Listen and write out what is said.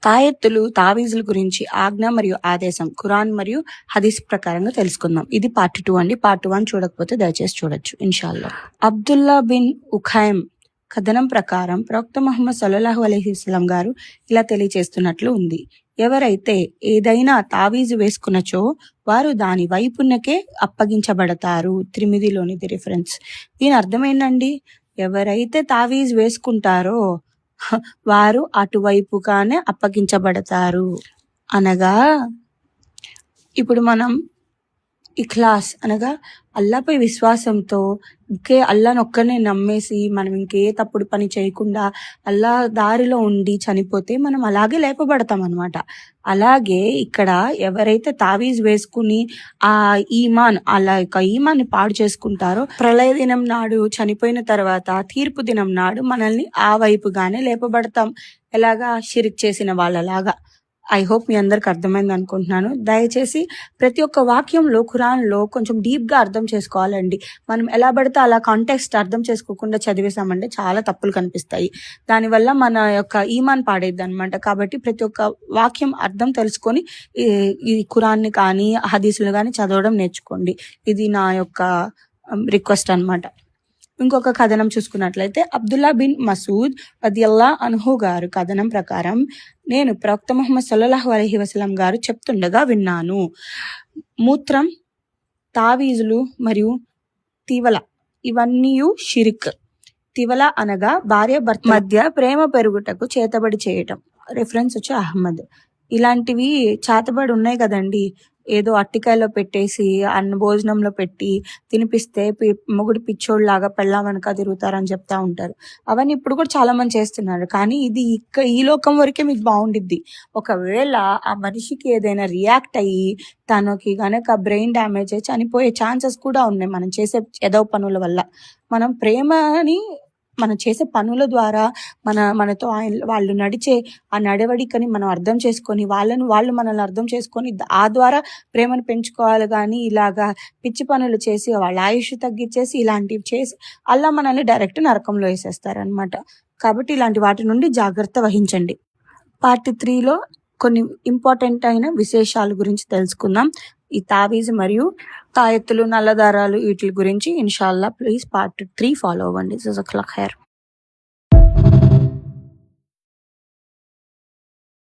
తాయెత్తులు, తావీజుల గురించి ఆజ్ఞ మరియు ఆదేశం ఖురాన్ మరియు హదీస్ ప్రకారంగా తెలుసుకుందాం. ఇది పార్ట్ 2 అండి. పార్ట్ 1 చూడకపోతే దయచేసి చూడొచ్చు ఇన్షాల్లా. అబ్దుల్లా బిన్ ఉఖైమ్ కథనం ప్రకారం ప్రవక్త ముహమ్మద్ సల్లల్లాహు అలైహి వసల్లం గారు ఇలా తెలియచేస్తున్నట్లు ఉంది. ఎవరైతే ఏదైనా తావీజు వేసుకున్నచో వారు దాని వైపునకే అప్పగించబడతారు. త్రిమిదిలోనిది రిఫరెన్స్. దీని అర్థం ఏంటండి? ఎవరైతే తావీజు వేసుకుంటారో వారు అటువైపుగానే అప్పగించబడతారు. అనగా ఇప్పుడు మనం ఇఖ్లాస్ అనగా అల్లాపై విశ్వాసంతో అల్లాను ఒక్కనే నమ్మేసి మనం ఇంకే తప్పుడు పని చేయకుండా అల్లా దారిలో ఉండి చనిపోతే మనం అలాగే లేపబడతాం అనమాట. అలాగే ఇక్కడ ఎవరైతే తావీజ్ వేసుకుని ఆ అలా యొక్క ఈమాన్ని పాడు చేసుకుంటారో ప్రళయ దినం నాడు చనిపోయిన తర్వాత తీర్పు దినం నాడు మనల్ని ఆ వైపుగానే లేపబడతాం. ఎలాగా షిరిక్ చేసిన వాళ్ళలాగా. ఐ హోప్ మీ అందరికి అర్థమైంది అనుకుంటున్నాను. దయచేసి ప్రతి ఒక్క వాక్యంలో ఖురాన్లో కొంచెం డీప్గా అర్థం చేసుకోవాలండి. మనం ఎలా పడితే అలా కాంటెక్స్ట్ అర్థం చేసుకోకుండా చదివేసామంటే చాలా తప్పులు కనిపిస్తాయి. దానివల్ల మన యొక్క ఈమాన్ పాడేద్ది అనమాట. కాబట్టి ప్రతి ఒక్క వాక్యం అర్థం తెలుసుకొని ఈ ఖురాన్ని కానీ హదీసులు కానీ చదవడం నేర్చుకోండి. ఇది నా యొక్క రిక్వెస్ట్ అనమాట. ఇంకొక కథనం చూసుకున్నట్లయితే అబ్దుల్లా బిన్ మసూద్ రదియల్లాహు అన్హు గారు కథనం ప్రకారం నేను ప్రవక్త ముహమ్మద్ సల్లల్లాహు అలైహి వసల్లం గారు చెప్తుండగా విన్నాను. మూత్రం, తావీజులు మరియు తివల ఇవన్నీ షిరిక్. తివల అనగా భార్య భర్త మధ్య ప్రేమ పెరుగుటకు చేతబడి చేయటం. రిఫరెన్స్ వచ్చి అహ్మద్. ఇలాంటివి చేతబడి ఉన్నాయి కదండి. ఏదో అట్టికాయలో పెట్టేసి అన్న భోజనంలో పెట్టి తినిపిస్తే మొగుడు పిచ్చోళ్ళలాగా పెళ్ళాం వెనక తిరుగుతారని చెప్తా ఉంటారు. అవన్నీ ఇప్పుడు కూడా చాలా మంది చేస్తున్నారు. కానీ ఇది ఈ లోకం వరకే మీకు బాగుండిద్ది. ఒకవేళ ఆ మనిషికి ఏదైనా రియాక్ట్ అయ్యి తనకి గనక బ్రెయిన్ డ్యామేజ్ అయ్యి చనిపోయే ఛాన్సెస్ కూడా ఉన్నాయి మనం చేసే ఏదో పనుల వల్ల. మనం ప్రేమని మనం చేసే పనుల ద్వారా మనతో వాళ్ళు నడిచే ఆ నడవడికని మనం అర్థం చేసుకొని వాళ్ళు మనల్ని అర్థం చేసుకొని ఆ ద్వారా ప్రేమను పెంచుకోవాలి. కానీ ఇలాగా పిచ్చి పనులు చేసి వాళ్ళ ఆయుష్ తగ్గించేసి ఇలాంటివి చేసి అలా మనల్ని డైరెక్ట్ నరకంలో వేసేస్తారనమాట. కాబట్టి ఇలాంటి వాటి నుండి జాగ్రత్త వహించండి. పార్ట్ 3లో కొన్ని ఇంపార్టెంట్ అయిన విశేషాల గురించి తెలుసుకుందాం. ఈ తావీజ్ మరియు తాయెత్తులు, నల్లదారాలు వీటి గురించి ఇన్షాల్లా. ప్లీజ్ పార్ట్ 3 ఫాలో అవ్వండి. జజాకల్లాహ్ ఖైర్.